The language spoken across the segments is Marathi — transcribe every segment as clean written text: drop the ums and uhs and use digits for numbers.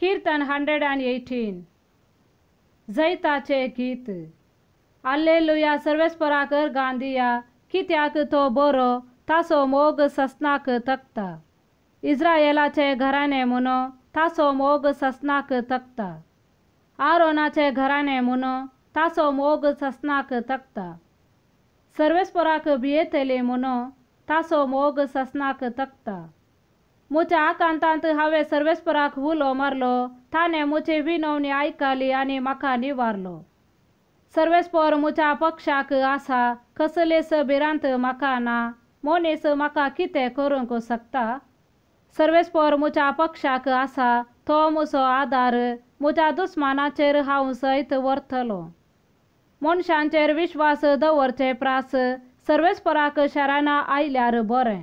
कीर्तन 118 जैताचे गीत alleluya सर्वेस्पराक गांदिया कित्याक तो बरो तासो मोग ससनाक तकता इस्रायेलाचे घराणे म्हणो तासो मोग ससनाक तकता आरोनाचे घराणे म्हणो तासो मोग ससनाक तकता सर्वेस्पराक भियेतले म्हणो तासो मोग ससनाक तकता मुच्या आकांतांत हांवें सर्वेस्पराक उलो मारलो ताणें मुची विनवणी आयकली आनी म्हाका निवारलो सर्वेस्पर मुच्या पक्षाक आसा कसलेच भिरांत म्हाका ना मनीस म्हाका कितें करूंक शकता सर्वेस्पर मुच्या पक्षाक आसा तो म्हजो आदार मुच्या दुस्मानाचेर हांव सैत व्हरतलो मनशांचेर विश्वास दवरचे प्रास सर्वेस्पराक शराना आयल्यार बरें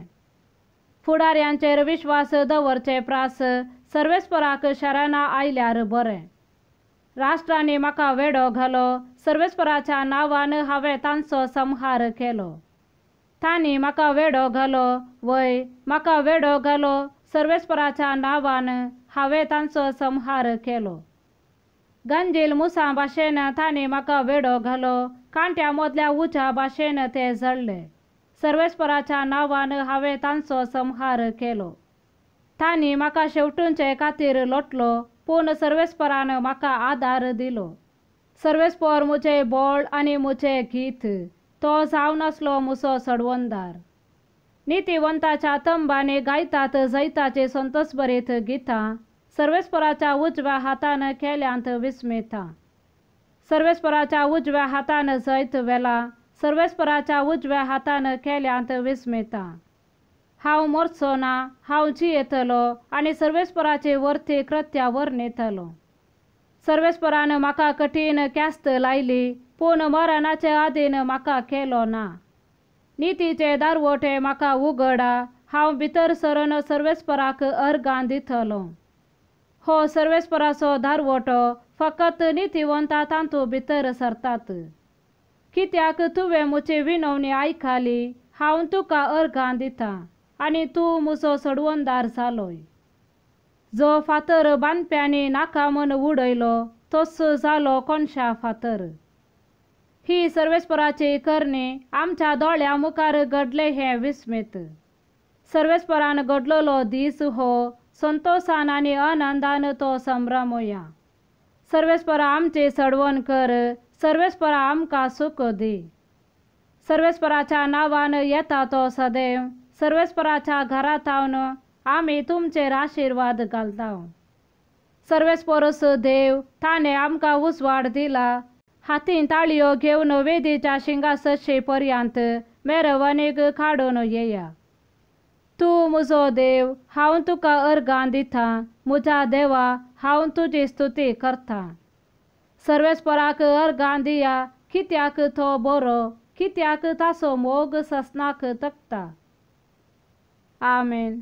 फुडाऱ्यांचेर विश्वास दवरचे प्रास सर्वेस्पराक शराना आयल्यार बरें राष्ट्रांनी म्हाका वेडो घालो सर्वेस्पराच्या नांवान हांवें तांचो संहार केलो तांणी म्हाका वेडो घालो वय म्हाका वेडो घालो सर्वेस्पराच्या नांवान हांवें तांचो संहार केलो गंजील मुसा भाशेन तांणी म्हाका वेडो घालो कांट्या मदल्या उज्या भाशेन ते जळले सर्वेस्पराच्या नांवान हांवें तांचो संहार केलो तांणी म्हाका शेवटूंचे खातीर लोटलो पूण सर्वेस्परान म्हाका आदार दिलो सर्वेस्पर मुचे बोळ आनी मुचे गीत तो जावन आसलो मुसो सडवंदार नितीवंताच्या तंबाने गायतात जैताचे संतोषभरीत गितां सर्वेस्पराच्या उजव्या हातान केल्यांत विस्मेता सर्वेस्पराच्या उजव्या हातान जैत वेला सर्वेस्पराच्या उजव्या हातान केल्यांत विस्मेता हांव मरचो ना हांव जियेतलो आनी सर्वेस्पराचे वर्ती कृत्या वर्णितलो सर्वेस्परान म्हाका कठीण क्यास्त लायली पूण मरणाचे आदीन म्हाका केलो ना नितीचे दारवटे म्हाका उगडा हांव भितर सरून सर्वेस्पराक अर्गां दितलो हो सर्वेस्पराचो दारवटो फकत नितीवंता तांतू भितर सरतात कित्याक तुवें मुची विनवणी आयकली हांव तुका अर्गां दितां आनी तूं म्हजो सडवंदार जालोय जो फातर बांदप्यांनी नाका म्हूण उडयलो तोच जालो कोणशा फातर ही सर्वेस्पराची करणी आमच्या दोळ्या मुखार घडले हें विस्मीत सर्वेस्परान घडलोलो दीस हो संतोशान आनी आनंदान तो संभ्रमया सर्वेस्परा आमची सडवण कर सर्वेस्परा आमकां सूख दी सर्वेस्पराच्या नांवान येता तो सदैव सर्वेस्पराच्या घरांत हावन आमी तुमचेर आशिर्वाद घालता सर्वेस्परस देव ताणें आमकां उजवाड दिला हातीन ताळयो घेवन वेदीच्या शिंगासशी पर्यंत मेरवणीक काडून येया तूं म्हजो देव हांव तुका अर्गां दितां म्हज्या देवा हांव तुजी स्तुती करतां सर्वेस्पराक अर्गां दिया कित्याक तो बरो कित्याक ताचो मोग ससनाक तकता आमेन.